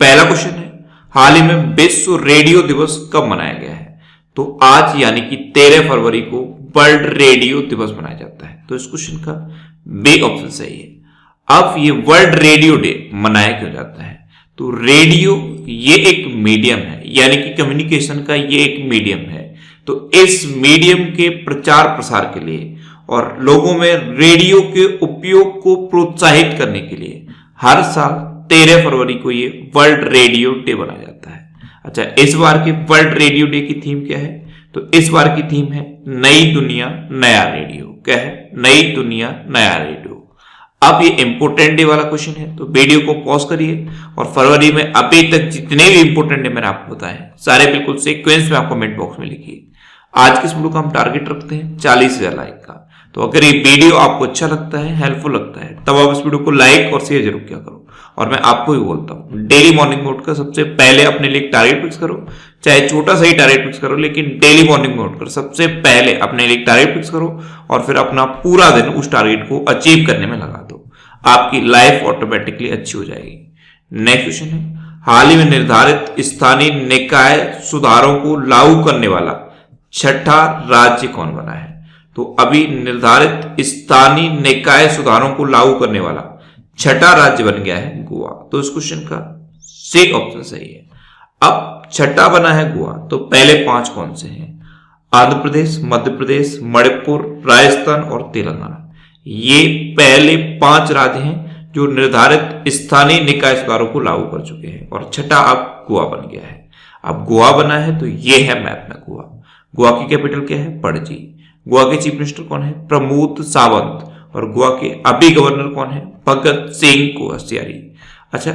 पहला क्वेश्चन है, हाल ही में विश्व रेडियो दिवस कब मनाया गया है? तो आज यानी कि 13 फरवरी को वर्ल्ड रेडियो दिवस मनाया जाता है। तो इस क्वेश्चन का बी ऑप्शन सही है। अब ये वर्ल्ड रेडियो डे मनाया क्यों जाता है? तो रेडियो ये एक मीडियम है, यानी कि कम्युनिकेशन का ये एक मीडियम है। तो इस मीडियम के प्रचार प्रसार के लिए और लोगों में रेडियो के उपयोग को प्रोत्साहित करने के लिए हर साल 13 फरवरी को ये वर्ल्ड रेडियो डे मनाया जाता है। अच्छा, इस बार के वर्ल्ड रेडियो डे की थीम क्या है? तो इस बार की थीम है नई दुनिया नया रेडियो। क्या है? नई दुनिया नया रेडियो। अब ये इंपोर्टेंट डे वाला क्वेश्चन है, तो वीडियो को पॉज करिए और फरवरी में अभी तक जितने भी इंपोर्टेंट डे मैंने आपको बताए सारे बिल्कुल सीक्वेंस में आप कमेंट बॉक्स में लिखिए। आज के इस वीडियो का हम टारगेट रखते हैं 40,000 लाइक का। तो अगर ये वीडियो आपको अच्छा लगता है, हेल्पफुल लगता है, तब आप इस वीडियो को लाइक और शेयर जरूर किया करो। और मैं आपको भी बोलता हूं, डेली मॉर्निंग मोड का सबसे पहले अपने लिए टारगेट फिक्स करो, चाहे छोटा सा ही टारगेट फिक्स करो, लेकिन डेली मॉर्निंग मोड कर सबसे पहले अपने लिए टारगेट फिक्स करो और फिर अपना पूरा दिन उस टारगेट को अचीव करने में लगा दो। आपकी लाइफ ऑटोमेटिकली अच्छी हो जाएगी। नेक्स्ट क्वेश्चन है, हाल ही में निर्धारित स्थानीय निकाय सुधारों को लागू करने वाला छठा राज्य कौन बना है? तो अभी निर्धारित स्थानीय निकाय सुधारों को लागू करने वाला छठा राज्य बन गया है गोवा। तो इस क्वेश्चन का सी ऑप्शन सही है। अब छठा बना है गोवा, तो पहले 5 कौन से हैं? आंध्र प्रदेश, मध्य प्रदेश, मणिपुर, राजस्थान और तेलंगाना। ये पहले 5 राज्य हैं जो निर्धारित स्थानीय निकाय सुधारों को लागू कर चुके हैं और छठा अब गोवा बन गया है। अब गोवा बना है तो ये है मैप में गोवा। गोवा की कैपिटल क्या है? पणजी। गोवा के चीफ मिनिस्टर कौन है? प्रमोद सावंत। और गोवा के अभी गवर्नर कौन है? भगत सिंह कोश्यारी। अच्छा,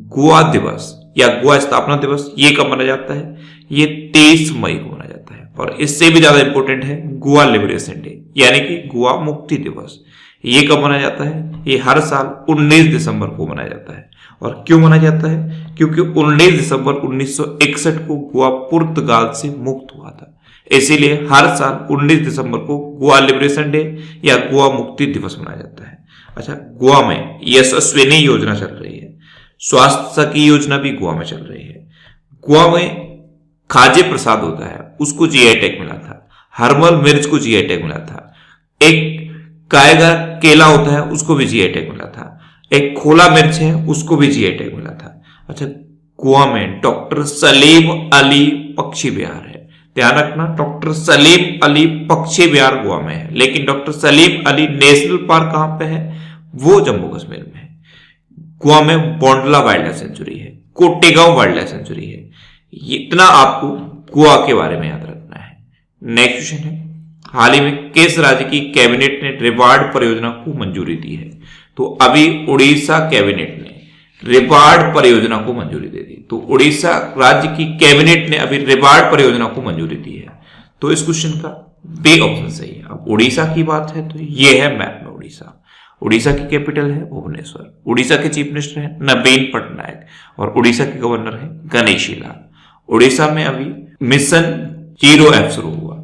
गोवा दिवस या गोवा स्थापना दिवस ये कब मनाया जाता है? ये 23 मई को मनाया जाता है। और इससे भी ज्यादा इंपॉर्टेंट है गोवा लिबरेशन डे, यानी कि गोवा मुक्ति दिवस। ये कब मनाया जाता है? ये हर साल 19 दिसंबर को मनाया जाता है। और क्यों मनाया जाता है? क्योंकि 19 दिसंबर 1961 को गोवा पुर्तगाल से मुक्त हुआ था, इसीलिए हर साल 19 दिसंबर को गोवा लिबरेशन डे या गोवा मुक्ति दिवस मनाया जाता है। अच्छा, गोवा में यशस्विनी योजना चल रही है, स्वास्थ्य की योजना भी गोवा में चल रही है। गोवा में खाजे प्रसाद होता है, उसको जीआई टैग मिला था। हरमल मिर्च को जीआई टैग मिला था। एक कायगा केला होता है, उसको भी जीआई टैग मिला था। एक खोला मिर्च है, उसको भी जीआई टैग मिला था। अच्छा, गोवा में डॉक्टर सलीम अली पक्षी विहार है। ध्यान रखना, डॉक्टर सलीम अली पक्षी विहार गोवा में है, लेकिन doctor Salim Ali national park कहां पे है? वो जम्मू कश्मीर में है। गोवा में बोंडला वाइल्ड लाइफ सेंचुरी है, कोटेगांव वाइल्ड लाइफ सेंचुरी है। इतना आपको गोवा के बारे में याद रखना है। नेक्स्ट क्वेश्चन है, हाल ही में किस राज्य की कैबिनेट ने रिवार्ड परियोजना को मंजूरी दी है? तो अभी उड़ीसा कैबिनेट ने रिवार्ड परियोजना को मंजूरी दे दी। तो उड़ीसा राज्य की कैबिनेट ने अभी रिवार्ड परियोजना को मंजूरी दी है। तो इस क्वेश्चन का बी ऑप्शन सही है। अब उड़ीसा की बात है तो ये है मैप में उड़ीसा। उड़ीसा की कैपिटल है भुवनेश्वर। उड़ीसा के चीफ मिनिस्टर है नवीन पटनायक और उड़ीसा के गवर्नर है गणेशी लाल। उड़ीसा में अभी मिशन 0F शुरू हुआ।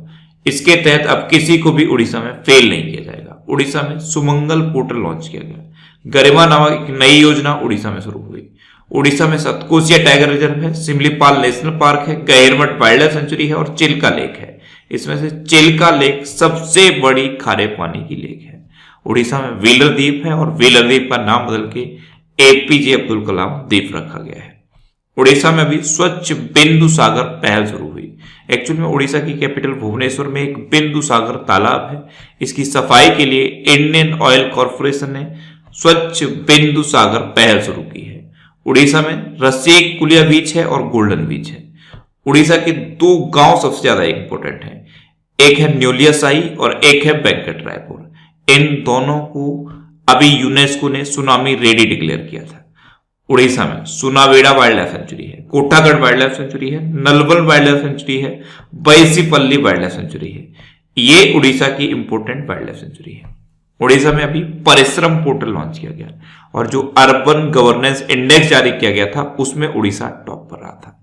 इसके तहत अब किसी को भी उड़ीसा में फेल नहीं किया जाएगा। उड़ीसा में सुमंगल पोर्टल लॉन्च किया गया। गरिमा नामक एक नई योजना उड़ीसा में शुरू हुई। उड़ीसा में सतकोसिया टाइगर रिजर्व है, सिमलीपाल नेशनल पार्क है, गहिरमठ वाइल्ड लाइफ सेंचुरी है और चिल्का लेक है। इसमें से चिल्का लेक सबसे बड़ी खारे पानी की लेक है। उड़ीसा में व्हीलर द्वीप है और व्हीलर द्वीप का नाम बदल के APJ अब्दुल कलाम द्वीप रखा गया है। उड़ीसा में अभी स्वच्छ बिंदु सागर पहल शुरू हुई। एक्चुअल में उड़ीसा की कैपिटल भुवनेश्वर में एक बिंदु सागर तालाब है। इसकी सफाई के लिए इंडियन ऑयल कॉर्पोरेशन ने स्वच्छ बिंदु सागर पहल शुरू की है। उड़ीसा में रसिकुलिया बीच है और गोल्डन बीच है। उड़ीसा के 2 गांव सबसे ज्यादा इंपोर्टेंट हैं, एक है न्योलियासाई और एक है वेंकट रायपुर। इन दोनों को अभी यूनेस्को ने सुनामी रेडी डिक्लेयर किया था। उड़ीसा में सुनावेड़ा वाइल्ड लाइफ सेंचुरी है, कोठागढ़ वाइल्ड लाइफ सेंचुरी है, नलवल वाइल्ड लाइफ सेंचुरी है, बैसीपल्ली वाइल्ड लाइफ सेंचुरी है। ये उड़ीसा की इंपोर्टेंट वाइल्ड लाइफ सेंचुरी है। उड़ीसा में अभी परिश्रम पोर्टल लॉन्च किया गया और जो अर्बन गवर्नेंस इंडेक्स जारी किया गया था उसमें उड़ीसा टॉप पर रहा था।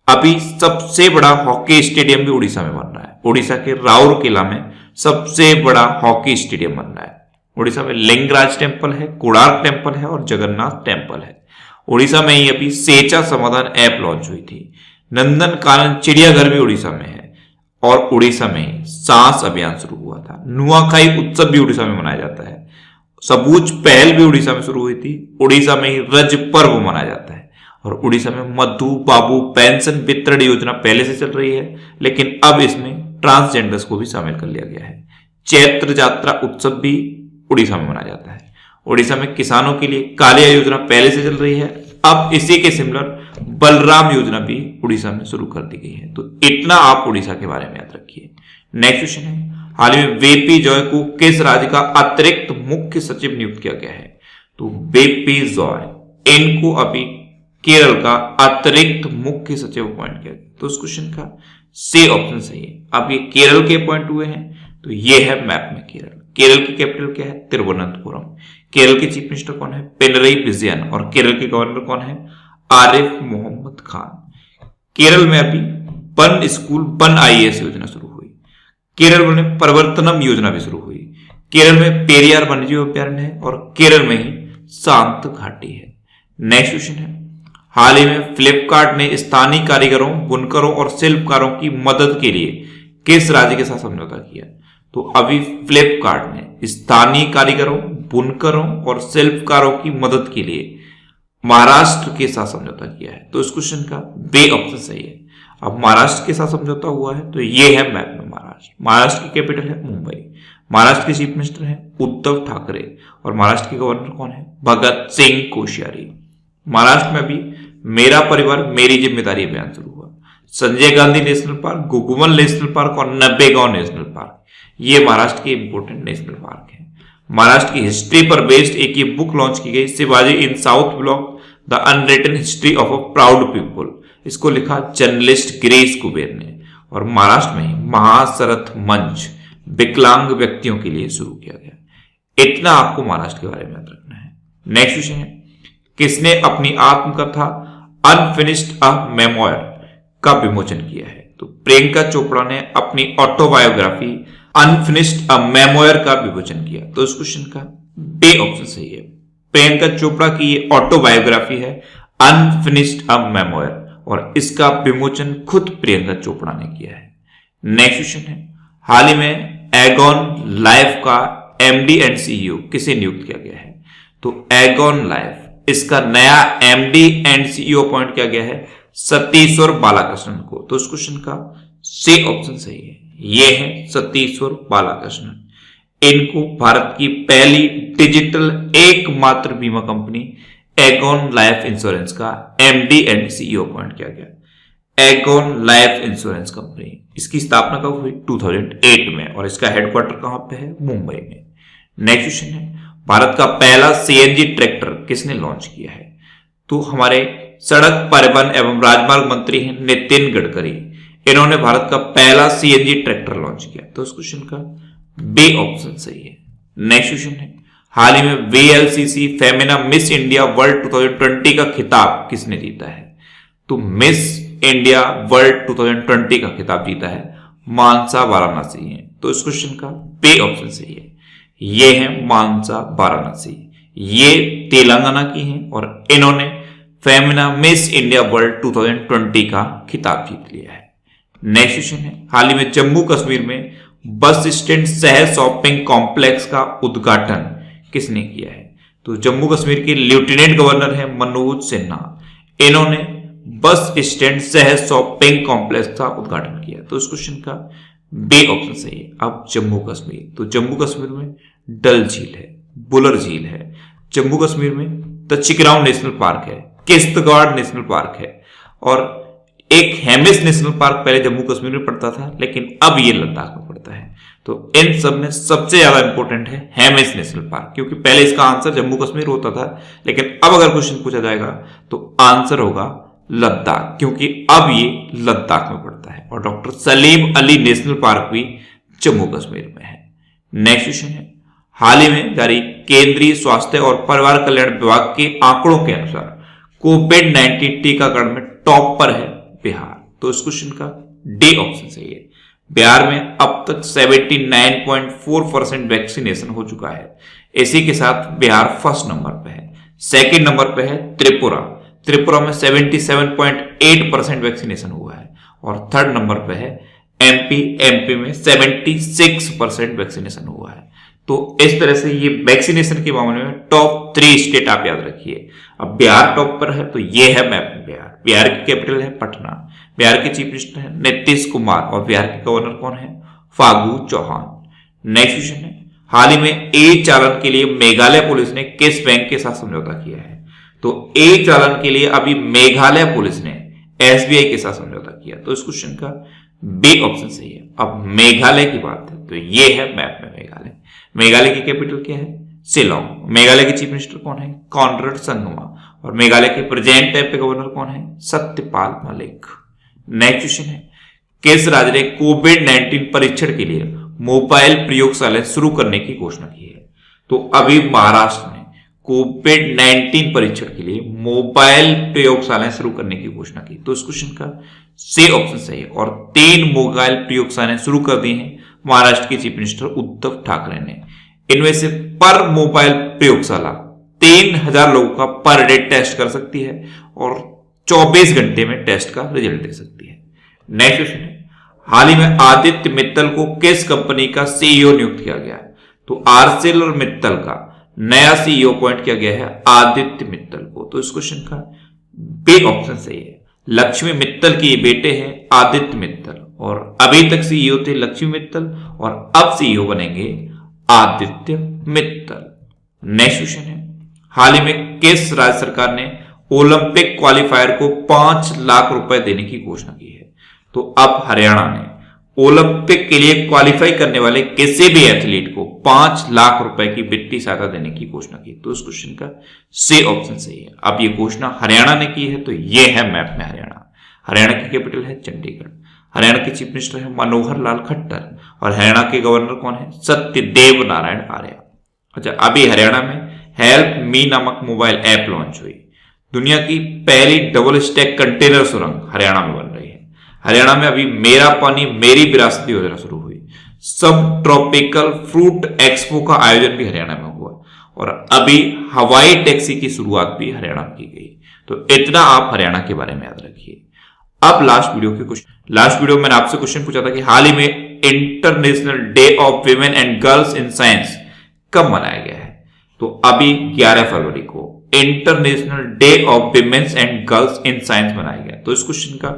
अभी सबसे बड़ा हॉकी स्टेडियम भी उड़ीसा में बन रहा है। उड़ीसा के राउरकेला में सबसे बड़ा हॉकी स्टेडियम बन रहा है। उड़ीसा में लिंगराज टेम्पल है, कोणार्क टेम्पल है और जगन्नाथ टेम्पल है। उड़ीसा में ही अभी सेचा समाधान ऐप लॉन्च हुई थी। नंदन कानन चिड़ियाघर भी उड़ीसा में है और उड़ीसा में ही सांस अभियान शुरू हुआ था। नुआखाई उत्सव भी उड़ीसा में मनाया जाता है। सबूज पहल भी उड़ीसा में शुरू हुई थी। उड़ीसा में ही रज पर्व मनाया जाता है और उड़ीसा में मधु बाबू पेंशन वितरण योजना पहले से चल रही है, लेकिन अब इसमें ट्रांसजेंडर्स को भी शामिल कर लिया गया है। चैत्र यात्रा उत्सव भी उड़ीसा में मनाया जाता है। उड़ीसा में किसानों के लिए कालिया योजना पहले से चल रही है, अब इसी के सिमिलर बलराम योजना भी उड़ीसा में शुरू कर दी गई है। तो इतना आप उड़ीसा के बारे में याद रखिए। नेक्स्ट क्वेश्चन है, हाल ही में वीपी जॉय को किस राज्य का अतिरिक्त मुख्य सचिव नियुक्त किया गया है? तो वीपी जॉय इनको अभी केरल का अतिरिक्त मुख्य सचिव अपॉइंट किया गया। तो उस क्वेश्चन का सी ऑप्शन सही है। अब ये केरल के अपॉइंट हुए हैं, तो ये है मैप में केरल। केरल की कैपिटल क्या है? तिरुवनंतपुरम। केरल के चीफ मिनिस्टर कौन है? पिनरई विजयन। और केरल के गवर्नर कौन है? आरिफ मोहम्मद खान। केरल में अभी वन स्कूल वन आईएएस योजना शुरू हुई। केरल में परिवर्तनम योजना भी शुरू हुई। केरल में पेरियार वन्यजीव अभ्यारण्य है और केरल में ही शांत घाटी है। नेक्स्ट क्वेश्चन है, हाल ही में फ्लिपकार्ट ने स्थानीय कारीगरों, बुनकरों और शिल्पकारों की मदद के लिए किस राज्य के साथ समझौता किया? तो अभी फ्लिपकार्ट ने स्थानीय कारीगरों, बुनकरों और शिल्पकारों की मदद के लिए महाराष्ट्र के साथ समझौता किया है। तो इस क्वेश्चन का बी ऑप्शन सही है। अब महाराष्ट्र के साथ समझौता हुआ है, तो ये है मैप में महाराष्ट्र। महाराष्ट्र की कैपिटल है मुंबई। महाराष्ट्र के चीफ मिनिस्टर हैं उद्धव ठाकरे और महाराष्ट्र के गवर्नर कौन है? भगत सिंह कोश्यारी। महाराष्ट्र में अभी मेरा परिवार मेरी जिम्मेदारी अभियान शुरू हुआ। Sanjay Gandhi national park, Gugamal national park और नब्बेगांव नेशनल पार्क, ये महाराष्ट्र के इंपोर्टेंट नेशनल पार्क है। महाराष्ट्र की हिस्ट्री पर बेस्ड एक ये बुक लॉन्च की गई, Shivaji in South Block the unwritten history of a proud people. इसको लिखा जर्नलिस्ट गिरीश कुबेर ने। और महाराष्ट्र में महासरथ मंच विकलांग व्यक्तियों के लिए शुरू किया गया। इतना आपको महाराष्ट्र के बारे में याद रखना है। नेक्स्ट क्वेश्चन है, किसने अपनी आत्मकथा अनफिनिश्ड अ मेमोयर का विमोचन किया है? तो प्रियंका चोपड़ा ने अपनी ऑटोबायोग्राफी अनफिनिश्ड अ मेमोयर का विमोचन किया। तो इस क्वेश्चन का बी ऑप्शन सही है। प्रियंका चोपड़ा की ये ऑटोबायोग्राफी है अनफिनिश्ड अ मेमोयर और इसका विमोचन खुद प्रियंका चोपड़ा ने किया है। नेक्स्ट क्वेश्चन है, हाल ही में एगॉन लाइफ का एमडी एंड सीईओ किसे नियुक्त किया गया है? तो एगॉन लाइफ इसका नया एमडी एंड सीईओ अपॉइंट किया गया है सतीश्वर बालाकृष्णन को। तो इस क्वेश्चन का सी ऑप्शन सही है। ये है सतीश्वर बालाकृष्णन। इनको भारत की पहली डिजिटल एकमात्र बीमा कंपनी एगॉन लाइफ इंश्योरेंस का एमडी एंड सीईओ अपॉइंट किया गया। एगॉन लाइफ इंश्योरेंस कंपनी, इसकी स्थापना कब हुई? 2008 में और इसका हेडक्वार्टर कहां पे है? मुंबई में। नेक्स्ट क्वेश्चन है, भारत का पहला सीएनजी ट्रैक्टर किसने लॉन्च किया है? तो हमारे सड़क परिवहन एवं राजमार्ग मंत्री हैं नितिन गडकरी। इन्होंने भारत का पहला सीएनजी ट्रैक्टर लॉन्च किया। तो इस क्वेश्चन का बी ऑप्शन सही है। नेक्स्ट क्वेश्चन है, हाल ही में VLCC Femina miss India world 2020 का खिताब किसने जीता है? तो मिस इंडिया वर्ल्ड 2020 का खिताब जीता है मानसा वाराणसी है। तो इस क्वेश्चन का बी ऑप्शन सही है। ये है मानसा वाराणसी, ये तेलंगाना की हैं और इन्होंने फेमिना मिस इंडिया वर्ल्ड 2020 का खिताब जीत लिया है। नेक्स्ट क्वेश्चन है, हाल ही में जम्मू कश्मीर में बस स्टैंड सह शॉपिंग कॉम्प्लेक्स का उद्घाटन किसने किया है? तो जम्मू कश्मीर के लेफ्टिनेंट गवर्नर हैं मनोज सिन्हा। इन्होंने बस स्टैंड सह शॉपिंग कॉम्प्लेक्स का उद्घाटन किया। तो इस क्वेश्चन का बी ऑप्शन सही है। अब जम्मू कश्मीर, तो जम्मू कश्मीर में डल झील है, बुलर झील है, जम्मू कश्मीर में तचिकराव नेशनल पार्क है, किश्तवाड़ नेशनल पार्क है और एक हेमिस नेशनल पार्क पहले जम्मू कश्मीर में पड़ता था लेकिन अब ये लद्दाख में पड़ता है। तो इन सब में सबसे ज्यादा इंपॉर्टेंट है हेमिस नेशनल पार्क, क्योंकि पहले इसका आंसर जम्मू कश्मीर होता था लेकिन अब अगर क्वेश्चन पूछा जाएगा तो आंसर होगा लद्दाख, क्योंकि अब ये लद्दाख में पड़ता है। और doctor Salim Ali national park भी जम्मू कश्मीर में है। नेक्स्ट क्वेश्चन है, हाल ही में जारी केंद्रीय स्वास्थ्य और परिवार कल्याण विभाग के आंकड़ों के अनुसार कोविड-19 टीकाकरण में टॉप पर है बिहार। तो इस क्वेश्चन का डी ऑप्शन सही है। बिहार में अब तक 79.4% वैक्सीनेशन हो चुका है। इसी के साथ बिहार फर्स्ट नंबर पे है। सेकंड नंबर पे है त्रिपुरा त्रिपुरा में 77.8% वैक्सीनेशन हुआ है और थर्ड नंबर पे है एमपी में 76% वैक्सीनेशन हुआ है। तो इस तरह से ये वैक्सीनेशन के मामले में टॉप 3 स्टेट आप याद रखिए। अब बिहार टॉप पर है, तो ये है मैप में बिहार। बिहार की कैपिटल है पटना, बिहार के चीफ मिनिस्टर है नीतीश कुमार और बिहार के गवर्नर कौन है? फागू चौहान। नेक्स्ट क्वेश्चन है, हाल ही में ए चालान के लिए मेघालय पुलिस ने किस बैंक के साथ समझौता किया है? तो ए चालान के लिए अभी मेघालय पुलिस ने एसबीआई के साथ समझौता किया। तो इस क्वेश्चन का बी ऑप्शन सही है। अब मेघालय की बात है तो ये है मैप में मेघालय। मेघालय की कैपिटल क्या है? शिलोंग। मेघालय के चीफ मिनिस्टर कौन है? कॉनरेड संगमा। और मेघालय के प्रेजेंट टाइम पे गवर्नर कौन है? सत्यपाल मलिक। नेक्स्ट क्वेश्चन है, किस राज्य ने कोविड-19 परीक्षण के लिए मोबाइल प्रयोगशाला शुरू करने की घोषणा की है? तो अभी महाराष्ट्र ने कोविड-19 परीक्षण के लिए मोबाइल प्रयोगशालाएं शुरू करने की घोषणा की। तो इस क्वेश्चन का सी ऑप्शन सही है और 3 मोबाइल प्रयोगशालाएं शुरू कर दी हैं महाराष्ट्र के चीफ मिनिस्टर उद्धव ठाकरे ने। इनमें से पर मोबाइल प्रयोगशाला 3000 लोगों का पर डे टेस्ट कर सकती है और 24 घंटे में टेस्ट का रिजल्ट दे सकती है। नेक्स्ट क्वेश्चन है, हाल ही में आदित्य मित्तल को किस कंपनी का सीईओ नियुक्त किया गया है? तो आरसेल और मित्तल का नया सीईओ अपॉइंट किया गया है आदित्य मित्तल को। तो इस क्वेश्चन का बी ऑप्शन सही है। लक्ष्मी मित्तल के बेटे हैं आदित्य मित्तल और अभी तक सीईओ थे लक्ष्मी मित्तल और अब सीईओ बनेंगे आदित्य मित्तल। नेक्स्ट क्वेश्चन है, हाल ही में किस राज्य सरकार ने ओलंपिक क्वालिफायर को 5 लाख रुपए देने की घोषणा की है? तो अब हरियाणा ने ओलंपिक के लिए क्वालिफाई करने वाले किसी भी एथलीट को 5 लाख रुपए की वित्तीय सहायता देने की घोषणा की। तो इस क्वेश्चन का सी ऑप्शन सही है। अब ये घोषणा हरियाणा ने की है तो ये है मैप में हरियाणा। हरियाणा की कैपिटल है चंडीगढ़। हरियाणा के चीफ मिनिस्टर है मनोहर लाल खट्टर और हरियाणा के गवर्नर कौन है? सत्यदेव नारायण आर्य। अच्छा, अभी हरियाणा में हेल्प मी नामक मोबाइल ऐप लॉन्च हुई। दुनिया की पहली डबल स्टैक कंटेनर सुरंग हरियाणा में बन रही है। हरियाणा में अभी मेरा पानी मेरी विरासत योजना शुरू हुई। सब ट्रॉपिकल फ्रूट एक्सपो का आयोजन भी हरियाणा में हुआ और अभी हवाई टैक्सी की शुरुआत भी हरियाणा में की गई। तो इतना आप हरियाणा के बारे में याद रखिए। अब लास्ट वीडियो में मैंने आपसे क्वेश्चन पूछा था कि हाल ही में international day of women and girls in science कब मनाया गया है? तो अभी 11 फरवरी को international day of women's and girls in science मनाया गया। तो इस क्वेश्चन का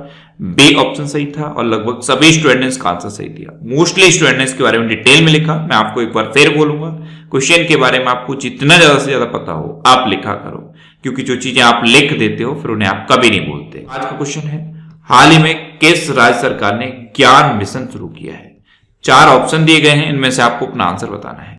बी ऑप्शन सही था और लगभग सभी स्टूडेंट्स का आंसर सही दिया। मोस्टली स्टूडेंट्स के बारे में डिटेल में लिखा। मैं आपको एक बार फिर बोलूंगा, क्वेश्चन के बारे में आपको जितना ज्यादा से ज्यादा पता हो आप लिखा करो, क्योंकि जो चीजें आप लिख देते हो फिर उन्हें आप कभी नहीं बोलते। आज का क्वेश्चन है, हाल ही में किस राज्य सरकार ने ज्ञान मिशन शुरू किया है? 4 ऑप्शन दिए गए हैं, इनमें से आपको अपना आंसर बताना है।